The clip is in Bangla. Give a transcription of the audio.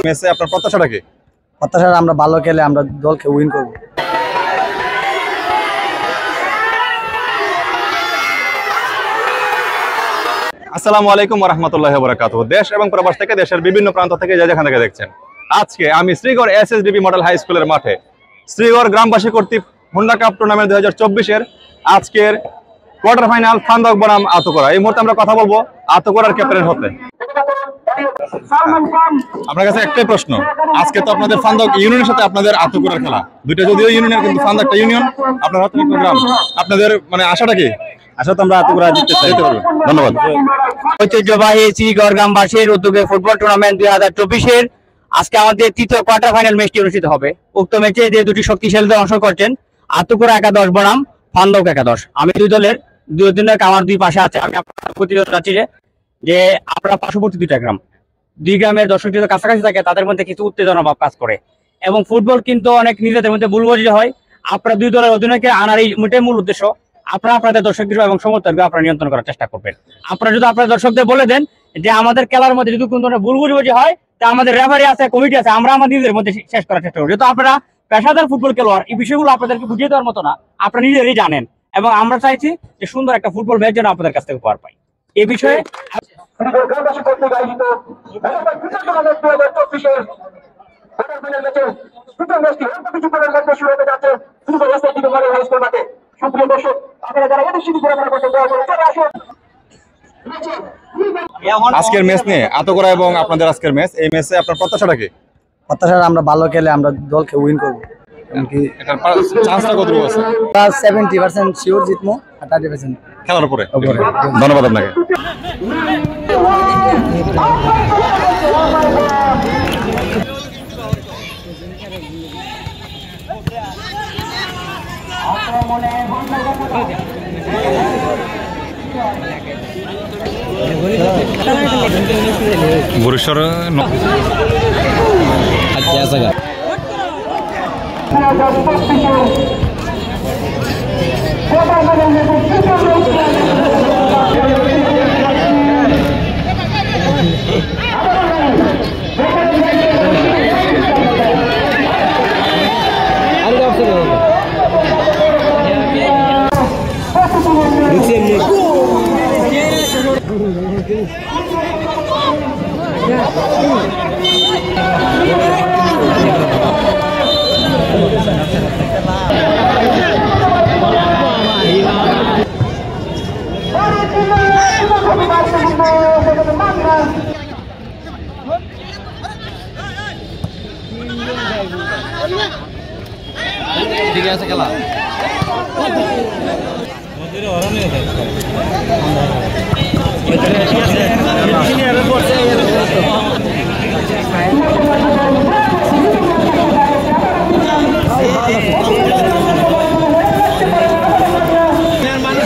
ম্যাচে আপনার প্রত্যাশাটা কি? প্রত্যাশা আমরা ভালো খেলে আমরা দলকে উইন করব। আসসালামু আলাইকুম ওয়া রাহমাতুল্লাহি ওয়া বারাকাতুহু। দেশ এবং প্রবাস থেকে দেশের বিভিন্ন প্রান্ত থেকে যে যেখান থেকে দেখছেন, আজকে আমি শ্রীগড় এসএসডিবি মডেল হাই স্কুলের মাঠে শ্রীগড় গ্রামবাসী কর্তৃক হোন্ডা কাপ টুর্নামেন্ট 2024-এর আজকের কোয়ার্টার ফাইনাল ফান্দক বনাম আতকরা। এই মুহূর্তে আমরা কথা বলবো আতকরার ক্যাপ্টেন হতে। আপনার কাছে একটাই প্রশ্ন, আজকে তো আপনাদের ফান্দক ইউনিয়নের সাথে আপনাদের আতকরার খেলা, দুইটা যদিও ইউনিয়নের কিন্তু ফান্দকটা ইউনিয়ন, আপনার হাতে একটা গ্রাম, আপনাদের মানে আশাটা কি? আসলে আমরা আতকরা জিততে চাই। ধন্যবাদ। ঐতিহ্যবাহী শ্রীগড় গ্রামবাসীর উদ্যোগে ফুটবল টুর্নামেন্ট 2024-এর আজকে আমাদের তৃতীয় কোয়ার্টার ফাইনাল ম্যাচটি অনুষ্ঠিত হবে। উক্ত ম্যাচে যে দুটি শক্তিশালী দল অংশ করছেন, আতকরা একাদশ বনাম ফান্দক একাদশ। আমি দুই দলের আমার দুই পাশে আছে। আমি আপনার প্রতিরোধ চাচ্ছি যে আমরা পার্শ্ববর্তী দুইটা গ্রাম, দুই গ্রামের দর্শক যদি কাছাকাছি থাকে তাদের মধ্যে কিছু উত্তেজনা ভাব কাজ করে এবং ফুটবল কিন্তু অনেক নিজেদের মধ্যে ভুল বোঝাবুঝি হয়। আপনারা দুই দলের অধিনায়ককে আনার এই মূল উদ্দেশ্য, আপনারা আপনাদের দর্শকদের এবং সমর্থককে আপনারা নিয়ন্ত্রণ করার চেষ্টা করবেন। আপনারা যদি আপনার দর্শকদের বলে দেন যে আমাদের খেলার মধ্যে যদি কোনো ধরনের ভুল বুঝাবুঝি হয়, তা আমাদের রেফারি আছে, কমিটি আছে, আমরা আমাদের নিজেদের মধ্যে শেষ করার চেষ্টা করব। যেহেতু আপনারা পেশাদার ফুটবল খেলোয়াড়, এই বিষয়গুলো আপনাদেরকে বুঝিয়ে দেওয়ার মতো না, আপনারা নিজেরাই জানেন এবং আমরা চাইছি যে সুন্দর একটা ফুটবল ম্যাচ যেন আপনাদের কাছ থেকে উপহার পাই। এই বিষয়ে আজকের ম্যাচ নিয়ে আতকরা এবং আপনাদের আজকের ম্যাচ, এই ম্যাচে আপনার প্রত্যাশাটা কি? প্রত্যাশা আমরা ভালো খেলে আমরা দলকে উইন করব। এটার চান্সটা কতটুকু আছে? 70% শিওর জিতবো আর 30% খেলার উপরে। ধন্যবাদ আপনাকে। বরিশার ঠিক আছে খেলা মানুষ